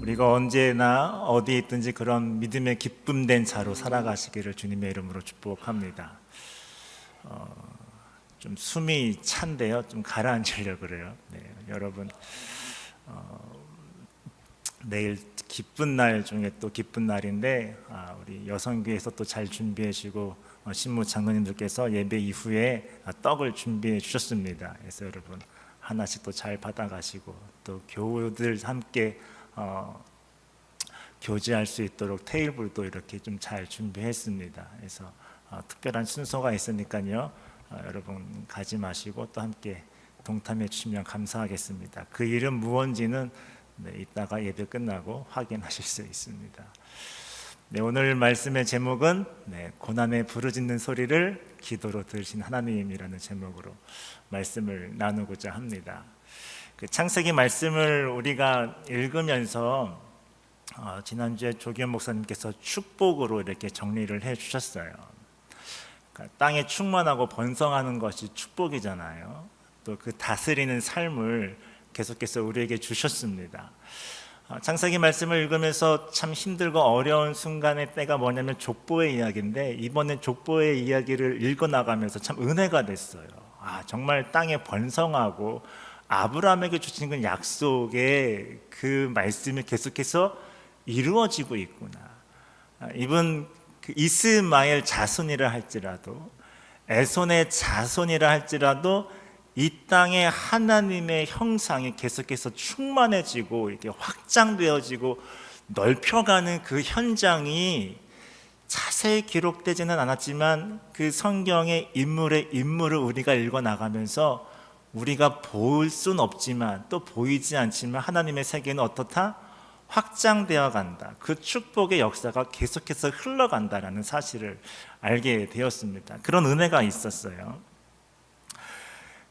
우리가 언제나 어디에 있든지 그런 믿음의 기쁨된 자로 살아가시기를 주님의 이름으로 축복합니다. 좀 숨이 찬데요. 좀 가라앉으려고 그래요. 네, 여러분 내일 기쁜 날 중에 또 기쁜 날인데 우리 여성교회에서 또 잘 준비해 주시고 신무 장로님들께서 예배 이후에 떡을 준비해 주셨습니다. 그래서 여러분 하나씩 또 잘 받아가시고 또 교우들 함께 교제할 수 있도록 테이블도 이렇게 좀 잘 준비했습니다. 그래서 특별한 순서가 있으니까요, 여러분 가지 마시고 또 함께 동참해 주시면 감사하겠습니다. 그 이름 무언지는 이따가 예배 끝나고 확인하실 수 있습니다. 네, 오늘 말씀의 제목은 고난에 부르짖는 소리를 기도로 들으신 하나님이라는 제목으로 말씀을 나누고자 합니다. 그 창세기 말씀을 우리가 읽으면서 지난주에 조기현 목사님께서 축복으로 이렇게 정리를 해주셨어요. 그러니까 땅에 충만하고 번성하는 것이 축복이잖아요. 또 그 다스리는 삶을 계속해서 우리에게 주셨습니다. 창세기 말씀을 읽으면서 참 힘들고 어려운 순간의 때가 뭐냐면 족보의 이야기인데, 이번에 족보의 이야기를 읽어나가면서 참 은혜가 됐어요. 정말 땅에 번성하고 아브라함에게 주신 그 약속의 그 말씀이 계속해서 이루어지고 있구나. 이분 그 이스마엘 자손이라 할지라도, 에손의 자손이라 할지라도 이 땅에 하나님의 형상이 계속해서 충만해지고 이게 확장되어지고 넓혀가는 그 현장이 자세히 기록되지는 않았지만 그 성경의 인물을 우리가 읽어나가면서 우리가 볼 수는 없지만 또 보이지 않지만 하나님의 세계는 어떻다? 확장되어 간다. 그 축복의 역사가 계속해서 흘러간다라는 사실을 알게 되었습니다. 그런 은혜가 있었어요.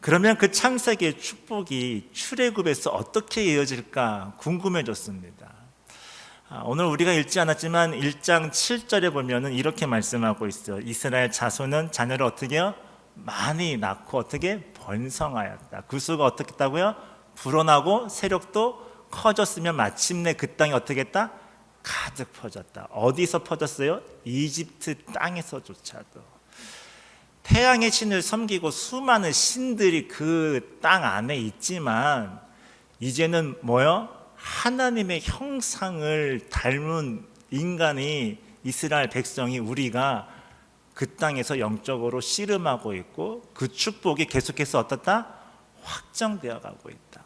그러면 그 창세기의 축복이 출애굽에서 어떻게 이어질까 궁금해졌습니다. 오늘 우리가 읽지 않았지만 1장 7절에 보면은 이렇게 말씀하고 있어요. 이스라엘 자손은 자녀를 어떻게 해요? 많이 낳고 어떻게 번성하였다. 그 수가 어떻게 했다고요? 불어나고 세력도 커졌으면 마침내 그 땅이 어떻게 했다? 가득 퍼졌다. 어디서 퍼졌어요? 이집트 땅에서조차도. 태양의 신을 섬기고 수많은 신들이 그 땅 안에 있지만 이제는 뭐요? 하나님의 형상을 닮은 인간이, 이스라엘 백성이, 우리가 그 땅에서 영적으로 씨름하고 있고 그 축복이 계속해서 어떻다? 확정되어 가고 있다.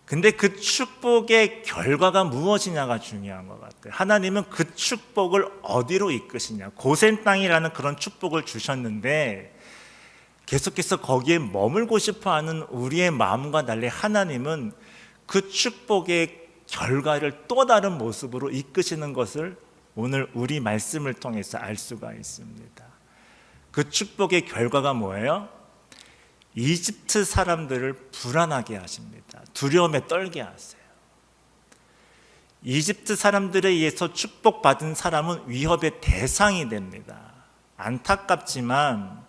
근데 그 축복의 결과가 무엇이냐가 중요한 것 같아요. 하나님은 그 축복을 어디로 이끄시냐. 고센 땅이라는 그런 축복을 주셨는데 계속해서 거기에 머물고 싶어하는 우리의 마음과 달리 하나님은 그 축복의 결과를 또 다른 모습으로 이끄시는 것을 오늘 우리 말씀을 통해서 알 수가 있습니다. 그 축복의 결과가 뭐예요? 이집트 사람들을 불안하게 하십니다. 두려움에 떨게 하세요. 이집트 사람들에 의해서 축복받은 사람은 위협의 대상이 됩니다. 안타깝지만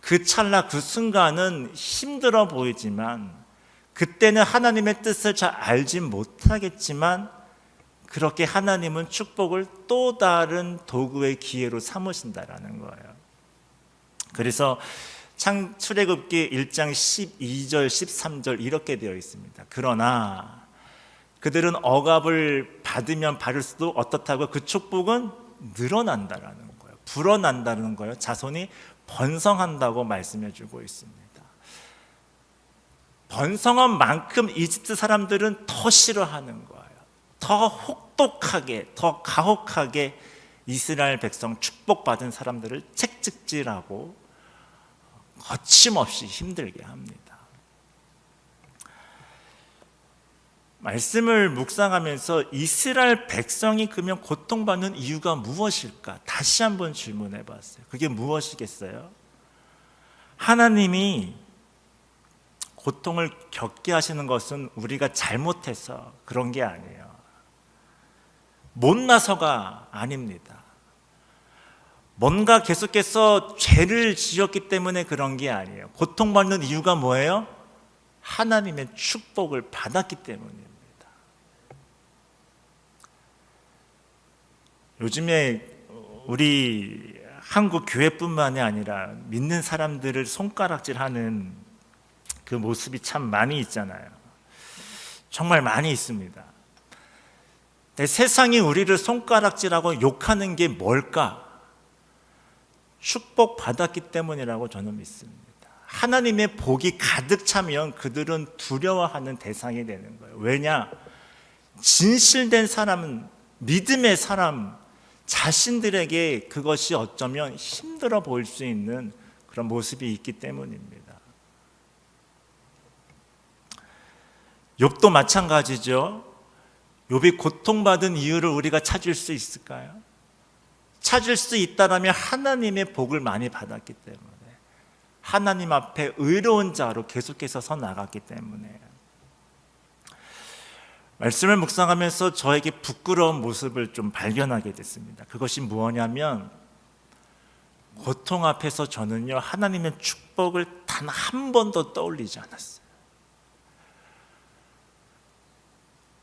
그 찰나 그 순간은 힘들어 보이지만, 그때는 하나님의 뜻을 잘 알지 못하겠지만 그렇게 하나님은 축복을 또 다른 도구의 기회로 삼으신다라는 거예요. 그래서 출애굽기 1장 12절 13절 이렇게 되어 있습니다. 그러나 그들은 억압을 받으면 받을수록 어떻다고? 그 축복은 늘어난다라는 거예요. 불어난다는 거예요. 자손이 번성한다고 말씀해 주고 있습니다. 번성한 만큼 이집트 사람들은 더 싫어하는 거예요. 더 혹독하게, 더 가혹하게 이스라엘 백성, 축복받은 사람들을 채찍질하고 거침없이 힘들게 합니다. 말씀을 묵상하면서 이스라엘 백성이 그러면 고통받는 이유가 무엇일까? 다시 한번 질문해 봤어요. 그게 무엇이겠어요? 하나님이 고통을 겪게 하시는 것은 우리가 잘못해서 그런 게 아니에요. 못나서가 아닙니다. 뭔가 계속해서 죄를 지었기 때문에 그런 게 아니에요. 고통받는 이유가 뭐예요? 하나님의 축복을 받았기 때문입니다. 요즘에 우리 한국 교회뿐만이 아니라 믿는 사람들을 손가락질하는 그 모습이 참 많이 있잖아요. 정말 많이 있습니다. 근데 세상이 우리를 손가락질하고 욕하는 게 뭘까? 축복받았기 때문이라고 저는 믿습니다. 하나님의 복이 가득 차면 그들은 두려워하는 대상이 되는 거예요. 왜냐? 진실된 사람은, 믿음의 사람 자신들에게 그것이 어쩌면 힘들어 보일 수 있는 그런 모습이 있기 때문입니다. 욥도 마찬가지죠. 욥이 고통받은 이유를 우리가 찾을 수 있을까요? 찾을 수 있다라면 하나님의 복을 많이 받았기 때문에, 하나님 앞에 의로운 자로 계속해서 서 나갔기 때문에. 말씀을 묵상하면서 저에게 부끄러운 모습을 좀 발견하게 됐습니다. 그것이 무엇이냐면, 고통 앞에서 저는요, 하나님의 축복을 단 한 번도 떠올리지 않았어요.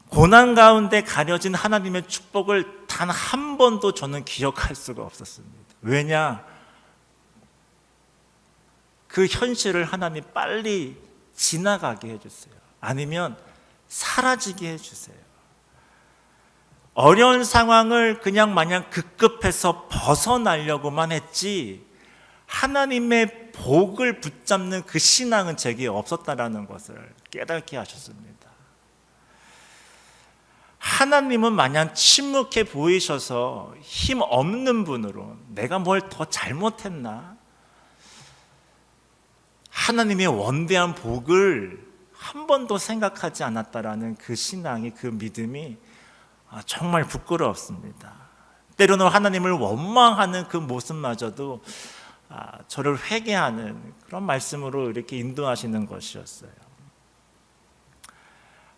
고난 가운데 가려진 하나님의 축복을 단 한 번도 저는 기억할 수가 없었습니다. 왜냐? 그 현실을 하나님 빨리 지나가게 해주세요. 아니면 사라지게 해주세요. 어려운 상황을 그냥 마냥 급급해서 벗어나려고만 했지, 하나님의 복을 붙잡는 그 신앙은 제게 없었다라는 것을 깨닫게 하셨습니다. 하나님은 마냥 침묵해 보이셔서 힘 없는 분으로, 내가 뭘 더 잘못했나? 하나님의 원대한 복을 한 번도 생각하지 않았다라는 그 신앙이, 그 믿음이 정말 부끄럽습니다. 때로는 하나님을 원망하는 그 모습마저도 저를 회개하는 그런 말씀으로 이렇게 인도하시는 것이었어요.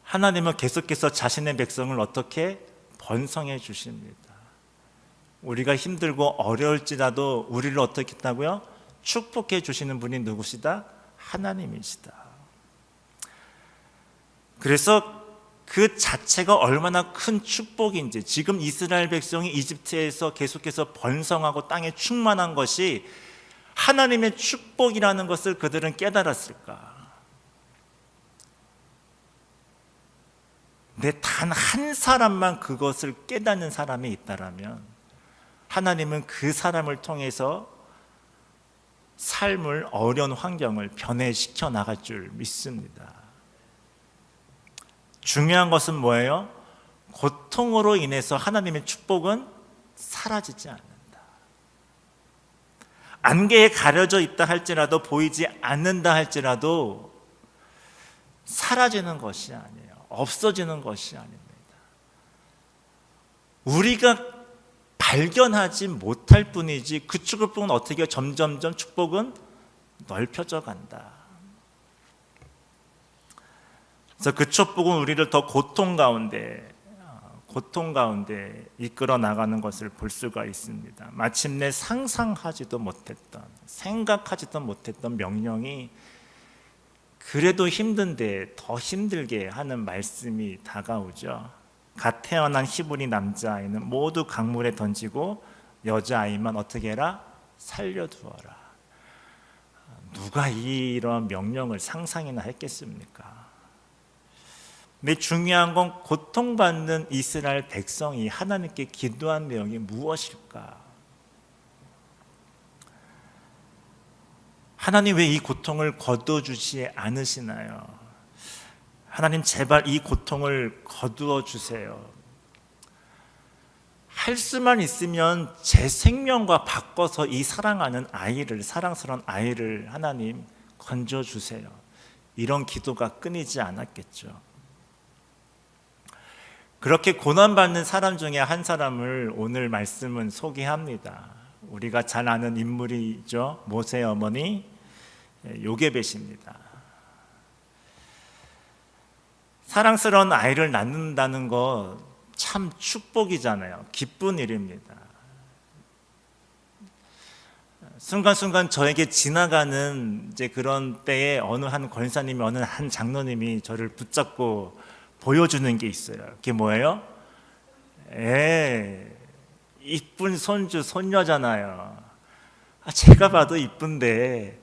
하나님은 계속해서 자신의 백성을 어떻게 번성해 주십니다. 우리가 힘들고 어려울지라도 우리를 어떻게 했다고요? 축복해 주시는 분이 누구시다? 하나님이시다. 그래서 그 자체가 얼마나 큰 축복인지, 지금 이스라엘 백성이 이집트에서 계속해서 번성하고 땅에 충만한 것이 하나님의 축복이라는 것을 그들은 깨달았을까? 내 단 한 사람만 그것을 깨닫는 사람이 있다라면 하나님은 그 사람을 통해서 삶을, 어려운 환경을 변해시켜 나갈 줄 믿습니다. 중요한 것은 뭐예요? 고통으로 인해서 하나님의 축복은 사라지지 않는다. 안개에 가려져 있다 할지라도, 보이지 않는다 할지라도 사라지는 것이 아니에요. 없어지는 것이 아닙니다. 우리가 발견하지 못할 뿐이지 그 축복은 어떻게 점점점 축복은 넓혀져 간다. 그래서 그 축복은 우리를 더 고통 가운데 이끌어 나가는 것을 볼 수가 있습니다. 마침내 상상하지도 못했던, 생각하지도 못했던 명령이 그래도 힘든데 더 힘들게 하는 말씀이 다가오죠. 갓 태어난 히브리 남자아이는 모두 강물에 던지고 여자아이만 어떻게 해라? 살려두어라. 누가 이런 명령을 상상이나 했겠습니까? 근데 중요한 건 고통받는 이스라엘 백성이 하나님께 기도한 내용이 무엇일까? 하나님 왜 이 고통을 거두어주지 않으시나요? 하나님 제발 이 고통을 거두어 주세요. 할 수만 있으면 제 생명과 바꿔서 이 사랑하는 아이를, 사랑스러운 아이를 하나님 건져 주세요. 이런 기도가 끊이지 않았겠죠. 그렇게 고난받는 사람 중에 한 사람을 오늘 말씀은 소개합니다. 우리가 잘 아는 인물이죠. 모세의 어머니 요게벳입니다. 사랑스러운 아이를 낳는다는 거 참 축복이잖아요. 기쁜 일입니다. 순간순간 저에게 지나가는 이제 그런 때에 어느 한 권사님이, 어느 한 장로님이 저를 붙잡고 보여주는 게 있어요. 그게 뭐예요? 이쁜 손주, 손녀잖아요. 제가 봐도 이쁜데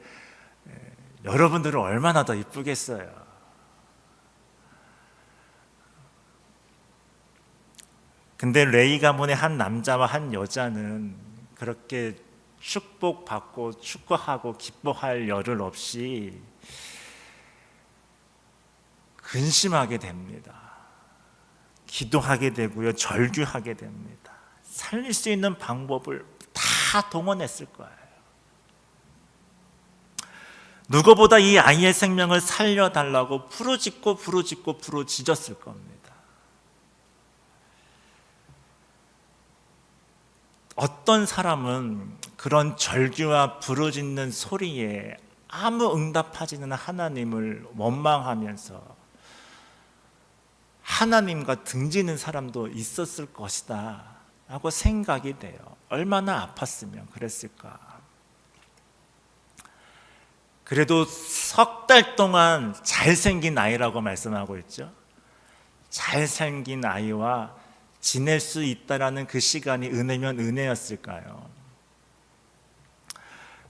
여러분들은 얼마나 더 이쁘겠어요. 근데 레이 가문의 한 남자와 한 여자는 그렇게 축복받고 축구하고 기뻐할 여를 없이 근심하게 됩니다. 기도하게 되고요, 절규하게 됩니다. 살릴 수 있는 방법을 다 동원했을 거예요. 누구보다 이 아이의 생명을 살려달라고 부르짖었을 겁니다. 어떤 사람은 그런 절규와 부르짖는 소리에 아무 응답하지는 하나님을 원망하면서 하나님과 등지는 사람도 있었을 것이다 라고 생각이 돼요. 얼마나 아팠으면 그랬을까. 그래도 석 달 동안 잘생긴 아이라고 말씀하고 있죠. 잘생긴 아이와 지낼 수 있다라는 그 시간이 은혜면 은혜였을까요?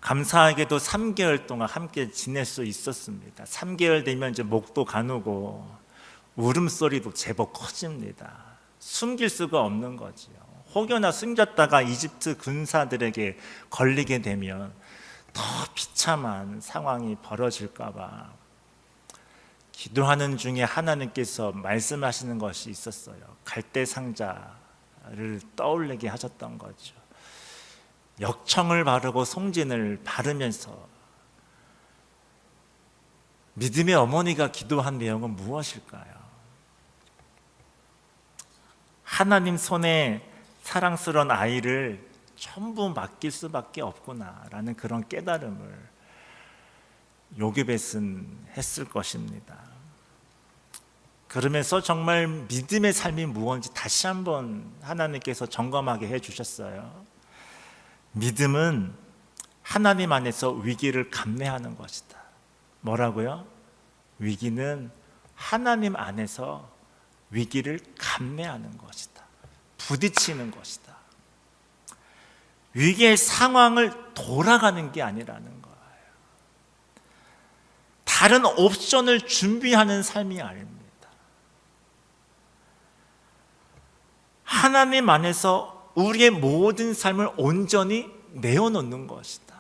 감사하게도 3개월 동안 함께 지낼 수 있었습니다. 3개월 되면 이제 목도 가누고 울음소리도 제법 커집니다. 숨길 수가 없는 거지요. 혹여나 숨겼다가 이집트 군사들에게 걸리게 되면 더 비참한 상황이 벌어질까 봐 기도하는 중에 하나님께서 말씀하시는 것이 있었어요. 갈대 상자를 떠올리게 하셨던 거죠. 역청을 바르고 송진을 바르면서 믿음의 어머니가 기도한 내용은 무엇일까요? 하나님 손에 사랑스러운 아이를 전부 맡길 수밖에 없구나라는 그런 깨달음을 요게벳은 했을 것입니다. 그러면서 정말 믿음의 삶이 무엇인지 다시 한번 하나님께서 점검하게 해주셨어요. 믿음은 하나님 안에서 위기를 감내하는 것이다. 뭐라고요? 위기는 하나님 안에서 위기를 감내하는 것이다. 부딪히는 것이다. 위기의 상황을 돌아가는 게 아니라는 거예요. 다른 옵션을 준비하는 삶이 아닙니다. 하나님 안에서 우리의 모든 삶을 온전히 내어놓는 것이다.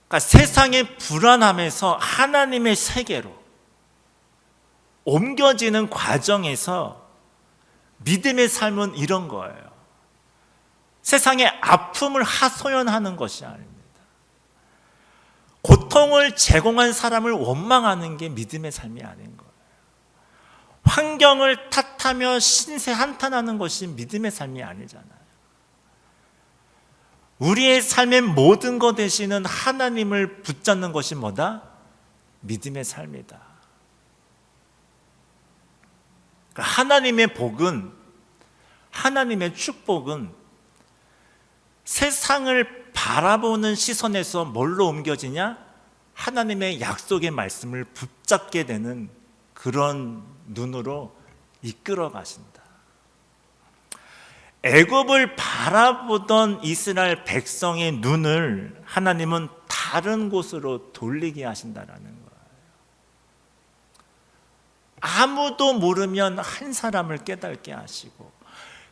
그러니까 세상의 불안함에서 하나님의 세계로 옮겨지는 과정에서 믿음의 삶은 이런 거예요. 세상의 아픔을 하소연하는 것이 아닙니다. 고통을 제공한 사람을 원망하는 게 믿음의 삶이 아닌 거예요. 환경을 탓하며 신세 한탄하는 것이 믿음의 삶이 아니잖아요. 우리의 삶의 모든 것 대신은 하나님을 붙잡는 것이 뭐다? 믿음의 삶이다. 그러니까 하나님의 복은, 하나님의 축복은 세상을 바라보는 시선에서 뭘로 옮겨지냐? 하나님의 약속의 말씀을 붙잡게 되는 그런 눈으로 이끌어 가신다. 애굽을 바라보던 이스라엘 백성의 눈을 하나님은 다른 곳으로 돌리게 하신다라는 거예요. 아무도 모르면 한 사람을 깨닫게 하시고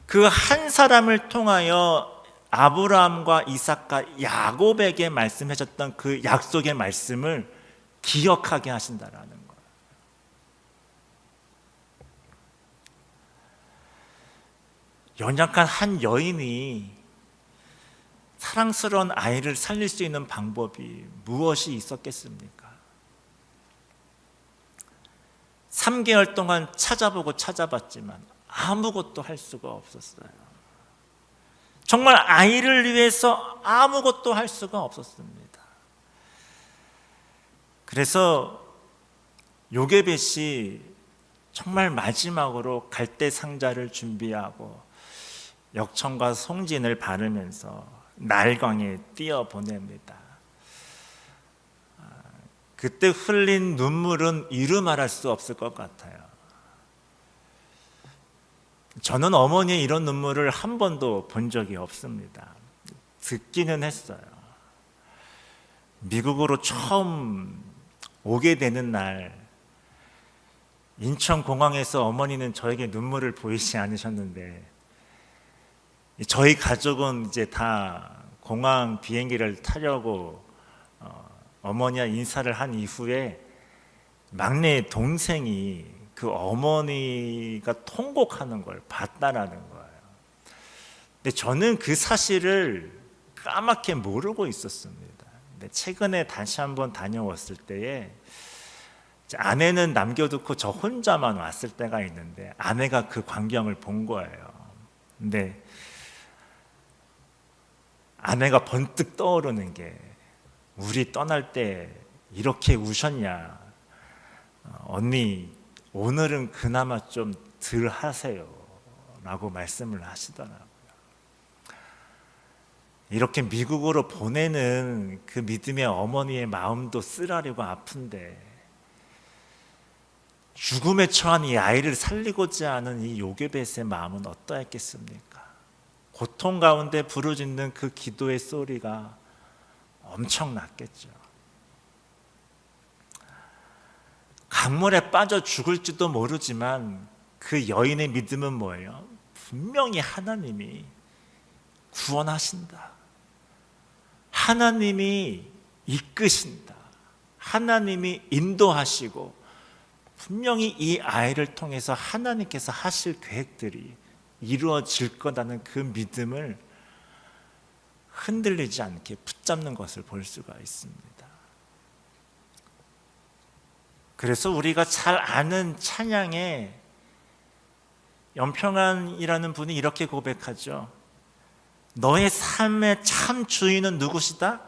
그 한 사람을 통하여 아브라함과 이삭과 야곱에게 말씀하셨던 그 약속의 말씀을 기억하게 하신다라는 거예요. 연약한 한 여인이 사랑스러운 아이를 살릴 수 있는 방법이 무엇이 있었겠습니까? 3개월 동안 찾아보고 찾아봤지만 아무것도 할 수가 없었어요. 정말 아이를 위해서 아무것도 할 수가 없었습니다. 그래서 요게벳이 정말 마지막으로 갈대 상자를 준비하고 역청과 송진을 바르면서 날강에 뛰어보냅니다. 그때 흘린 눈물은 이루 말할 수 없을 것 같아요. 저는 어머니의 이런 눈물을 한 번도 본 적이 없습니다. 듣기는 했어요. 미국으로 처음 오게 되는 날 인천공항에서 어머니는 저에게 눈물을 보이지 않으셨는데, 저희 가족은 이제 다 공항 비행기를 타려고 어머니와 인사를 한 이후에 막내 동생이 그 어머니가 통곡하는 걸 봤다라는 거예요. 근데 저는 그 사실을 까맣게 모르고 있었습니다. 근데 최근에 다시 한번 다녀왔을 때에 아내는 남겨두고 저 혼자만 왔을 때가 있는데 아내가 그 광경을 본 거예요. 근데 아내가 번뜩 떠오르는 게, 우리 떠날 때 이렇게 우셨냐, 언니 오늘은 그나마 좀 덜 하세요 라고 말씀을 하시더라고요. 이렇게 미국으로 보내는 그 믿음의 어머니의 마음도 쓰라리고 아픈데, 죽음에 처한 이 아이를 살리고자 하는 이 요게벳의 마음은 어떠했겠습니까? 고통 가운데 부르짖는 그 기도의 소리가 엄청났겠죠. 강물에 빠져 죽을지도 모르지만 그 여인의 믿음은 뭐예요? 분명히 하나님이 구원하신다, 하나님이 이끄신다, 하나님이 인도하시고 분명히 이 아이를 통해서 하나님께서 하실 계획들이 이루어질 거라는 그 믿음을 흔들리지 않게 붙잡는 것을 볼 수가 있습니다. 그래서 우리가 잘 아는 찬양에 연평안이라는 분이 이렇게 고백하죠. 너의 삶의 참 주인은 누구시다?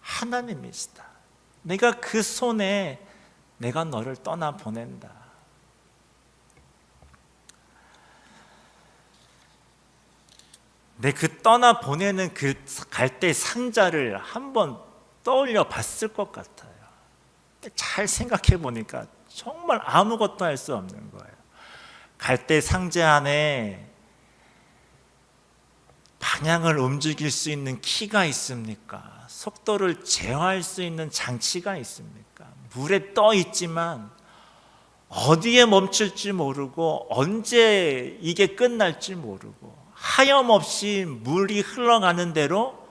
하나님이시다. 내가 그 손에 내가 너를 떠나 보낸다. 내 그 떠나 보내는 그 갈대 상자를 한번 떠올려 봤을 것 같아요. 잘 생각해 보니까 정말 아무것도 할 수 없는 거예요. 갈대 상자 안에 방향을 움직일 수 있는 키가 있습니까? 속도를 제어할 수 있는 장치가 있습니까? 물에 떠 있지만 어디에 멈출지 모르고 언제 이게 끝날지 모르고 하염없이 물이 흘러가는 대로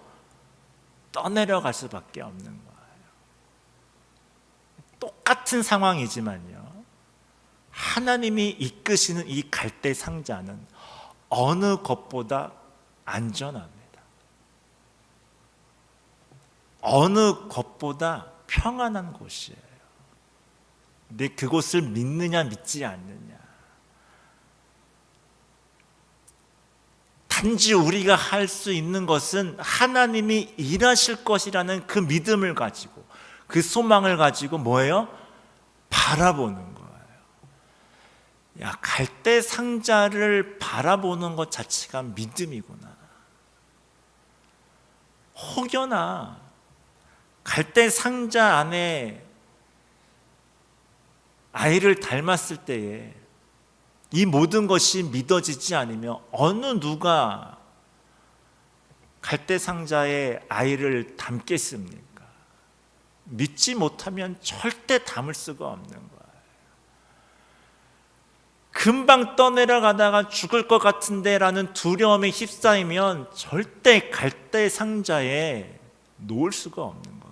떠내려갈 수밖에 없는 거예요. 똑같은 상황이지만요, 하나님이 이끄시는 이 갈대 상자는 어느 것보다 안전합니다. 어느 것보다 평안한 곳이에요. 근데 그곳을 믿느냐 믿지 않느냐, 단지 우리가 할 수 있는 것은 하나님이 일하실 것이라는 그 믿음을 가지고, 그 소망을 가지고 뭐예요? 바라보는 거예요. 야, 갈대 상자를 바라보는 것 자체가 믿음이구나. 혹여나 갈대 상자 안에 아이를 닮았을 때에 이 모든 것이 믿어지지 않으면 어느 누가 갈대 상자에 아이를 담겠습니까? 믿지 못하면 절대 담을 수가 없는 거예요. 금방 떠내려가다가 죽을 것 같은데 라는 두려움에 휩싸이면 절대 갈대 상자에 놓을 수가 없는 겁니다.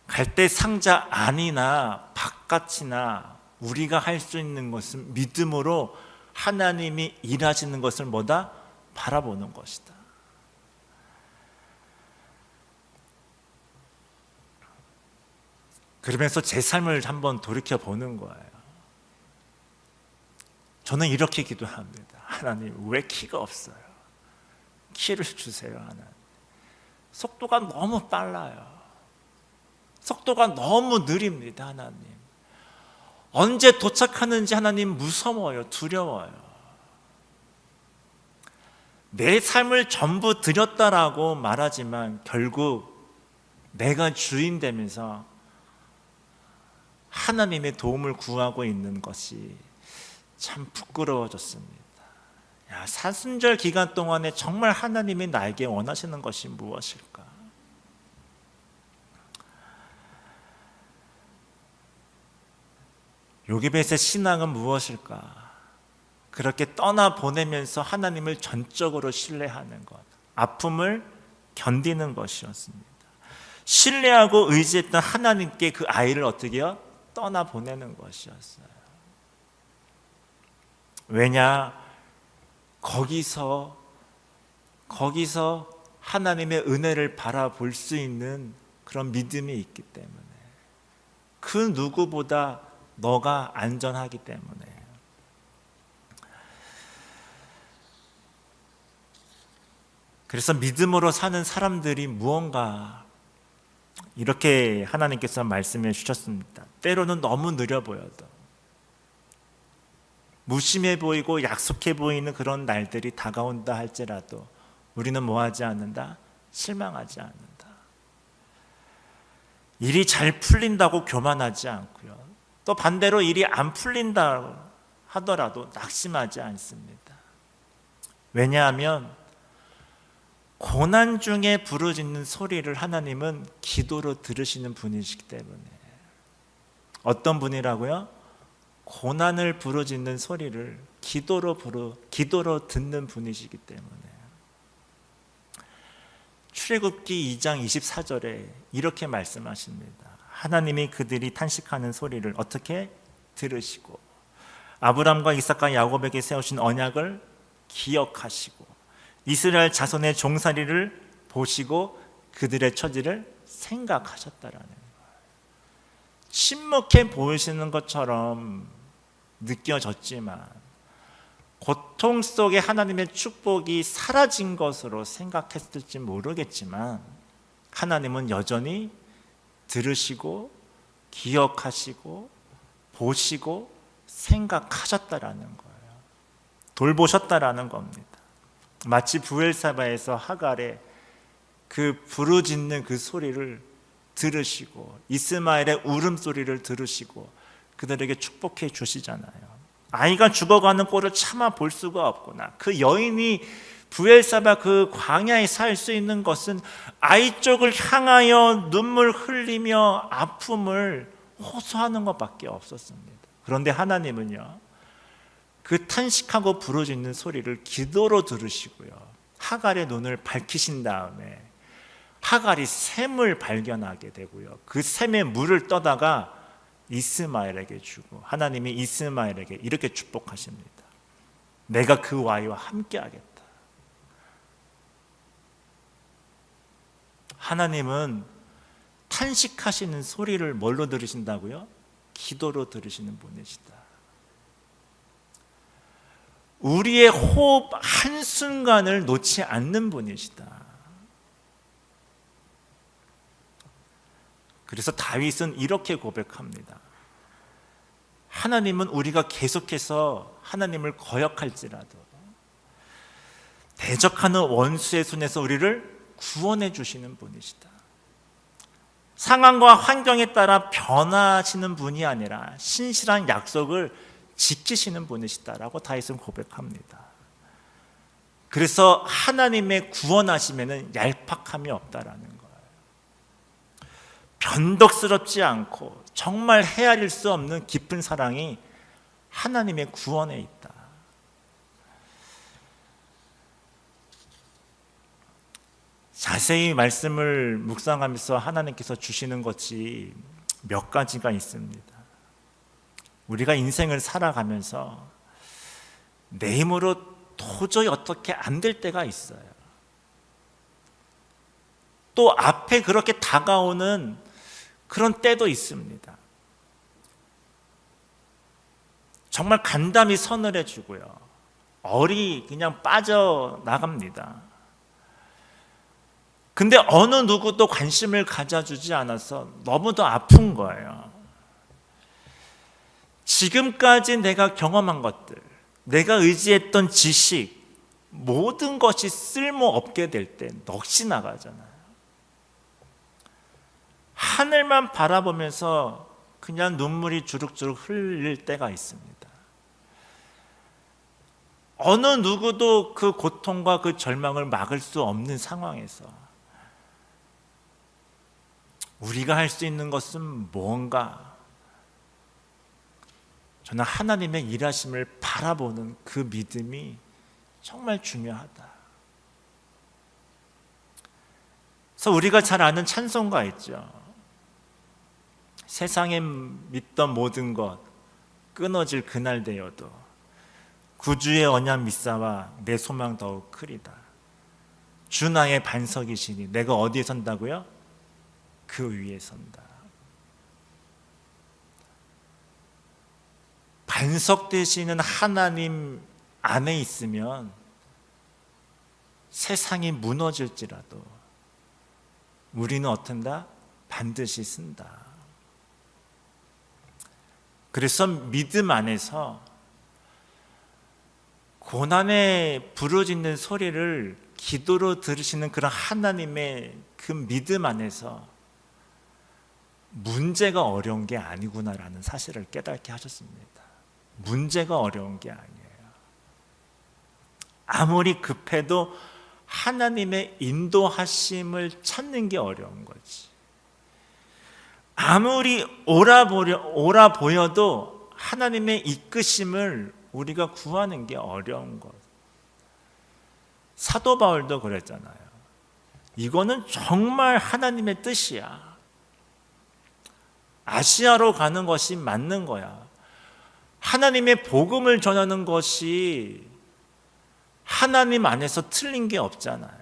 갈대 상자 안이나 바깥이나 우리가 할 수 있는 것은 믿음으로 하나님이 일하시는 것을 뭐다? 바라보는 것이다. 그러면서 제 삶을 한번 돌이켜 보는 거예요. 저는 이렇게 기도합니다. 하나님, 왜 키가 없어요? 키를 주세요. 하나님, 속도가 너무 빨라요. 속도가 너무 느립니다. 하나님, 언제 도착하는지 하나님 무서워요. 두려워요. 내 삶을 전부 드렸다라고 말하지만 결국 내가 주인 되면서 하나님의 도움을 구하고 있는 것이 참 부끄러워졌습니다. 사순절 기간 동안에 정말 하나님이 나에게 원하시는 것이 무엇일까? 요기벳의 신앙은 무엇일까? 그렇게 떠나보내면서 하나님을 전적으로 신뢰하는 것, 아픔을 견디는 것이었습니다. 신뢰하고 의지했던 하나님께 그 아이를 어떻게 해요? 떠나보내는 것이었어요. 왜냐? 거기서 하나님의 은혜를 바라볼 수 있는 그런 믿음이 있기 때문에, 그 누구보다 너가 안전하기 때문에. 그래서 믿음으로 사는 사람들이 무언가 이렇게 하나님께서 말씀해 주셨습니다. 때로는 너무 느려 보여도, 무심해 보이고 약속해 보이는 그런 날들이 다가온다 할지라도 우리는 뭐하지 않는다? 실망하지 않는다. 일이 잘 풀린다고 교만하지 않고요, 또 반대로 일이 안 풀린다 하더라도 낙심하지 않습니다. 왜냐하면 고난 중에 부르짖는 소리를 하나님은 기도로 들으시는 분이시기 때문에. 어떤 분이라고요? 고난을 부르짖는 소리를 기도로 듣는 분이시기 때문에. 출애굽기 2장 24절에 이렇게 말씀하십니다. 하나님이 그들이 탄식하는 소리를 어떻게 들으시고 아브람과 이삭과 야곱에게 세우신 언약을 기억하시고 이스라엘 자손의 종살이를 보시고 그들의 처지를 생각하셨다라는 거예요. 침묵해 보이시는 것처럼 느껴졌지만 고통 속에 하나님의 축복이 사라진 것으로 생각했을지 모르겠지만 하나님은 여전히 들으시고 기억하시고 보시고 생각하셨다라는 거예요. 돌보셨다라는 겁니다. 마치 부엘사바에서 하갈의 그 부르짖는 그 소리를 들으시고 이스마엘의 울음소리를 들으시고 그들에게 축복해 주시잖아요. 아이가 죽어가는 꼴을 참아 볼 수가 없구나. 그 여인이 부엘사바 그 광야에 살 수 있는 것은 아이 쪽을 향하여 눈물 흘리며 아픔을 호소하는 것밖에 없었습니다. 그런데 하나님은요, 그 탄식하고 부르짖는 소리를 기도로 들으시고요, 하갈의 눈을 밝히신 다음에 하갈이 샘을 발견하게 되고요, 그 샘에 물을 떠다가 이스마엘에게 주고 하나님이 이스마엘에게 이렇게 축복하십니다. 내가 그 아이와 함께 하겠다. 하나님은 탄식하시는 소리를 뭘로 들으신다고요? 기도로 들으시는 분이시다. 우리의 호흡 한순간을 놓지 않는 분이시다. 그래서 다윗은 이렇게 고백합니다. 하나님은 우리가 계속해서 하나님을 거역할지라도 대적하는 원수의 손에서 우리를 구원해 주시는 분이시다. 상황과 환경에 따라 변하시는 분이 아니라 신실한 약속을 지키시는 분이시다라고 다윗은 고백합니다. 그래서 하나님의 구원하심에는 얄팍함이 없다라는 거예요. 변덕스럽지 않고 정말 헤아릴 수 없는 깊은 사랑이 하나님의 구원에 있다. 자세히 말씀을 묵상하면서 하나님께서 주시는 것이 몇 가지가 있습니다. 우리가 인생을 살아가면서 내 힘으로 도저히 어떻게 안 될 때가 있어요. 또 앞에 그렇게 다가오는 그런 때도 있습니다. 정말 간담이 서늘해지고요, 얼이 그냥 빠져나갑니다. 근데 어느 누구도 관심을 가져주지 않아서 너무도 아픈 거예요. 지금까지 내가 경험한 것들, 내가 의지했던 지식, 모든 것이 쓸모없게 될 때 넋이 나가잖아요. 하늘만 바라보면서 그냥 눈물이 주룩주룩 흘릴 때가 있습니다. 어느 누구도 그 고통과 그 절망을 막을 수 없는 상황에서 우리가 할 수 있는 것은 뭔가? 저는 하나님의 일하심을 바라보는 그 믿음이 정말 중요하다. 그래서 우리가 잘 아는 찬송가 있죠. 세상에 믿던 모든 것 끊어질 그날 되어도 구주의 언약 믿사와 내 소망 더욱 크리다. 주 나의 반석이시니 내가 어디에 선다고요? 그 위에 선다. 반석 되시는 하나님 안에 있으면 세상이 무너질지라도 우리는 어떤다? 반드시 쓴다. 그래서 믿음 안에서 고난에 부르짖는 소리를 기도로 들으시는 그런 하나님의 그 믿음 안에서 문제가 어려운 게 아니구나라는 사실을 깨닫게 하셨습니다. 문제가 어려운 게 아니에요. 아무리 급해도 하나님의 인도하심을 찾는 게 어려운 거지. 아무리 옳아 보여도 하나님의 이끄심을 우리가 구하는 게 어려운 것. 사도 바울도 그랬잖아요. 이거는 정말 하나님의 뜻이야. 아시아로 가는 것이 맞는 거야. 하나님의 복음을 전하는 것이 하나님 안에서 틀린 게 없잖아요.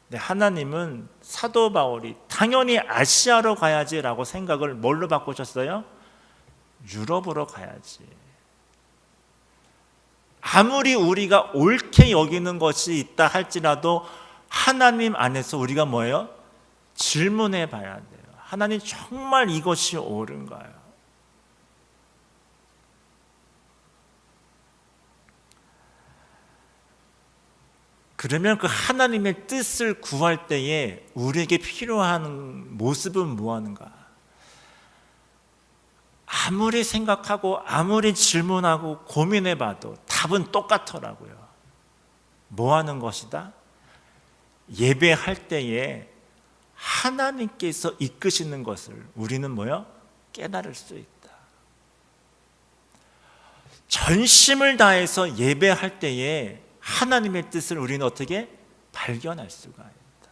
근데 하나님은 사도 바울이 당연히 아시아로 가야지라고 생각을 뭘로 바꾸셨어요? 유럽으로 가야지. 아무리 우리가 옳게 여기는 것이 있다 할지라도 하나님 안에서 우리가 뭐예요? 질문해 봐야 돼요. 하나님 정말 이것이 옳은가요? 그러면 그 하나님의 뜻을 구할 때에 우리에게 필요한 모습은 무엇인가? 아무리 생각하고 아무리 질문하고 고민해봐도 답은 똑같더라고요. 뭐 하는 것이다? 예배할 때에 하나님께서 이끄시는 것을 우리는 뭐요? 깨달을 수 있다. 전심을 다해서 예배할 때에 하나님의 뜻을 우리는 어떻게 발견할 수가 있다.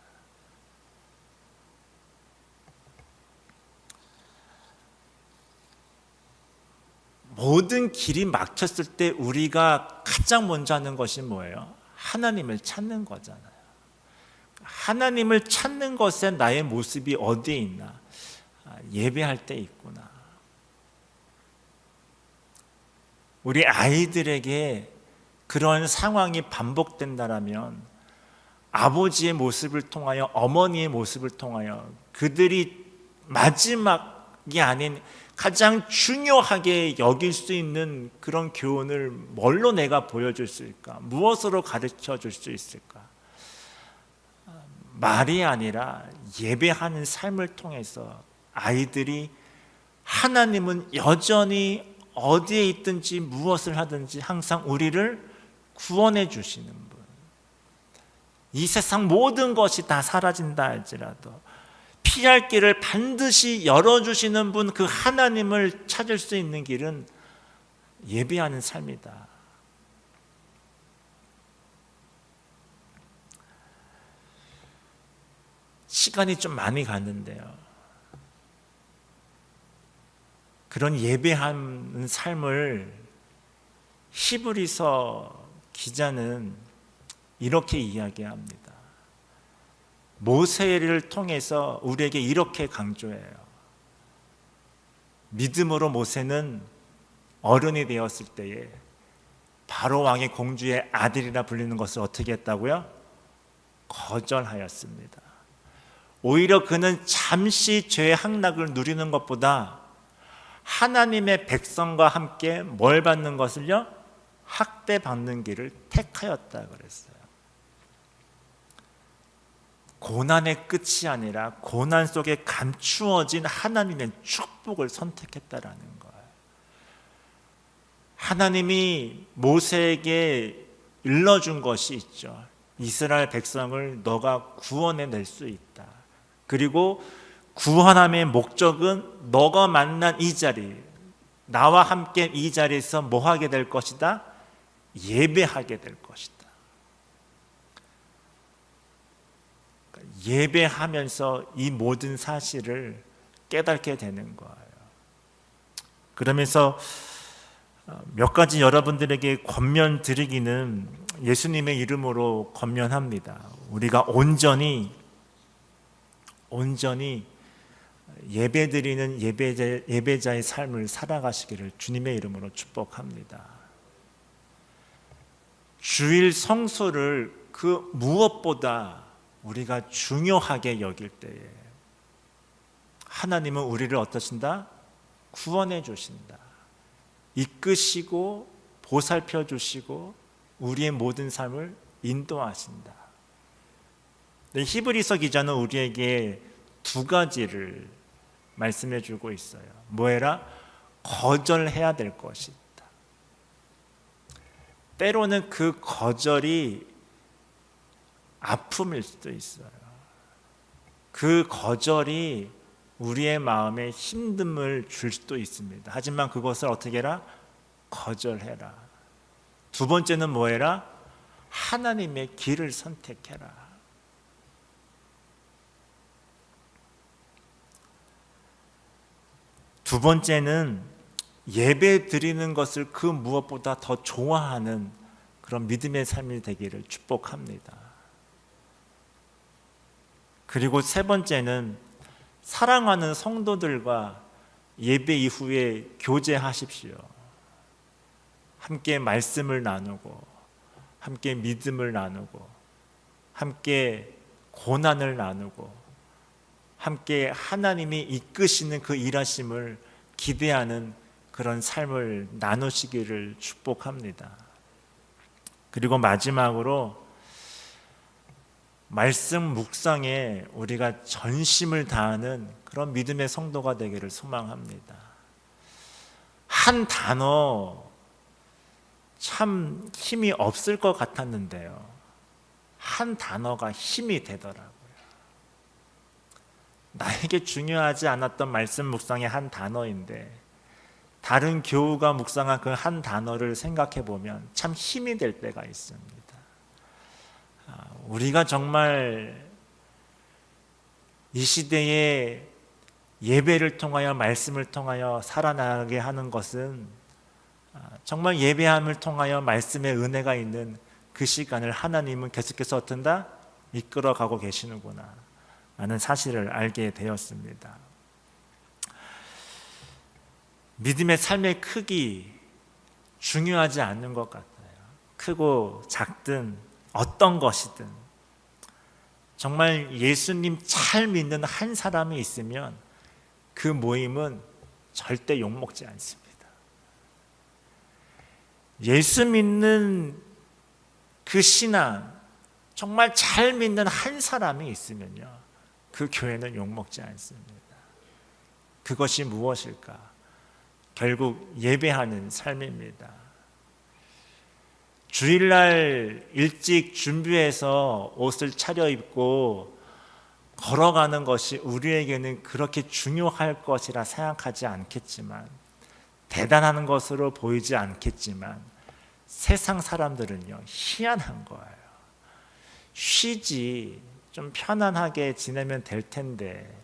모든 길이 막혔을 때 우리가 가장 먼저 하는 것이 뭐예요? 하나님을 찾는 거잖아요. 하나님을 찾는 것에 나의 모습이 어디에 있나? 예배할 때 있구나. 우리 아이들에게 그런 상황이 반복된다라면 아버지의 모습을 통하여 어머니의 모습을 통하여 그들이 마지막이 아닌 가장 중요하게 여길 수 있는 그런 교훈을 뭘로 내가 보여줄 수 있을까? 무엇으로 가르쳐 줄 수 있을까? 말이 아니라 예배하는 삶을 통해서 아이들이 하나님은 여전히 어디에 있든지 무엇을 하든지 항상 우리를 구원해 주시는 분. 이 세상 모든 것이 다 사라진다 할지라도 피할 길을 반드시 열어주시는 분, 그 하나님을 찾을 수 있는 길은 예배하는 삶이다. 시간이 좀 많이 갔는데요. 그런 예배하는 삶을 히브리서 기자는 이렇게 이야기합니다. 모세를 통해서 우리에게 이렇게 강조해요. 믿음으로 모세는 어른이 되었을 때에 바로 왕의 공주의 아들이라 불리는 것을 어떻게 했다고요? 거절하였습니다. 오히려 그는 잠시 죄의 함락을 누리는 것보다 하나님의 백성과 함께 뭘 받는 것을요? 학대받는 길을 택하였다 그랬어요. 고난의 끝이 아니라 고난 속에 감추어진 하나님의 축복을 선택했다라는 거예요. 하나님이 모세에게 일러준 것이 있죠. 이스라엘 백성을 너가 구원해낼 수 있다. 그리고 구원함의 목적은 너가 만난 이 자리, 나와 함께 이 자리에서 뭐 하게 될 것이다? 예배하게 될 것이다. 예배하면서 이 모든 사실을 깨닫게 되는 거예요. 그러면서 몇 가지 여러분들에게 권면 드리기는 예수님의 이름으로 권면합니다. 우리가 온전히 예배드리는 예배자의 삶을 살아가시기를 주님의 이름으로 축복합니다. 주일 성소를 그 무엇보다 우리가 중요하게 여길 때에 하나님은 우리를 어떠신다? 구원해 주신다. 이끄시고 보살펴 주시고 우리의 모든 삶을 인도하신다. 히브리서 기자는 우리에게 두 가지를 말씀해 주고 있어요. 뭐해라? 거절해야 될 것이다. 때로는 그 거절이 아픔일 수도 있어요. 그 거절이 우리의 마음에 힘듦을 줄 수도 있습니다. 하지만 그것을 어떻게 해라? 거절해라. 두 번째는 뭐해라? 하나님의 길을 선택해라. 두 번째는 예배 드리는 것을 그 무엇보다 더 좋아하는 그런 믿음의 삶이 되기를 축복합니다. 그리고 세 번째는 사랑하는 성도들과 예배 이후에 교제하십시오. 함께 말씀을 나누고 함께 믿음을 나누고 함께 고난을 나누고 함께 하나님이 이끄시는 그 일하심을 기대하는 그런 삶을 나누시기를 축복합니다. 그리고 마지막으로 말씀 묵상에 우리가 전심을 다하는 그런 믿음의 성도가 되기를 소망합니다. 한 단어 참 힘이 없을 것 같았는데요, 한 단어가 힘이 되더라고요. 나에게 중요하지 않았던 말씀 묵상의 한 단어인데 다른 교우가 묵상한 그 한 단어를 생각해 보면 참 힘이 될 때가 있습니다. 우리가 정말 이 시대에 예배를 통하여 말씀을 통하여 살아나가게 하는 것은 정말 예배함을 통하여 말씀의 은혜가 있는 그 시간을 하나님은 계속해서 어떤다? 이끌어가고 계시는구나 라는 사실을 알게 되었습니다. 믿음의 삶의 크기 중요하지 않는 것 같아요. 크고 작든 어떤 것이든 정말 예수님 잘 믿는 한 사람이 있으면 그 모임은 절대 욕먹지 않습니다. 예수 믿는 그 신앙 정말 잘 믿는 한 사람이 있으면요, 그 교회는 욕먹지 않습니다. 그것이 무엇일까? 결국 예배하는 삶입니다. 주일날 일찍 준비해서 옷을 차려입고 걸어가는 것이 우리에게는 그렇게 중요할 것이라 생각하지 않겠지만, 대단한 것으로 보이지 않겠지만 세상 사람들은요 희한한 거예요. 쉬지 좀 편안하게 지내면 될 텐데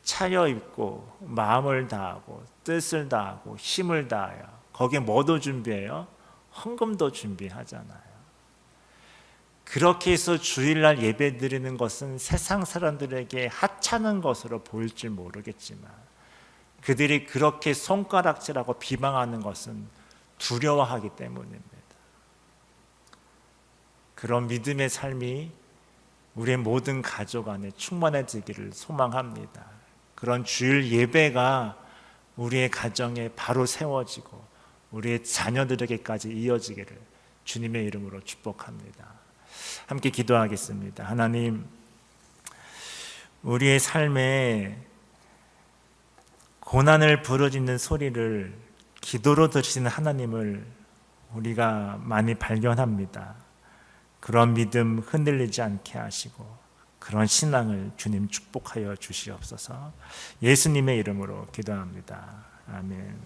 차려입고 마음을 다하고 뜻을 다하고 힘을 다하여 거기에 뭐도 준비해요? 헌금도 준비하잖아요. 그렇게 해서 주일날 예배 드리는 것은 세상 사람들에게 하찮은 것으로 보일지 모르겠지만 그들이 그렇게 손가락질하고 비방하는 것은 두려워하기 때문입니다. 그런 믿음의 삶이 우리의 모든 가족 안에 충만해지기를 소망합니다. 그런 주일 예배가 우리의 가정에 바로 세워지고 우리의 자녀들에게까지 이어지기를 주님의 이름으로 축복합니다. 함께 기도하겠습니다. 하나님, 우리의 삶에 고난을 부르짖는 소리를 기도로 들으시는 하나님을 우리가 많이 발견합니다. 그런 믿음 흔들리지 않게 하시고 그런 신앙을 주님 축복하여 주시옵소서. 예수님의 이름으로 기도합니다. 아멘.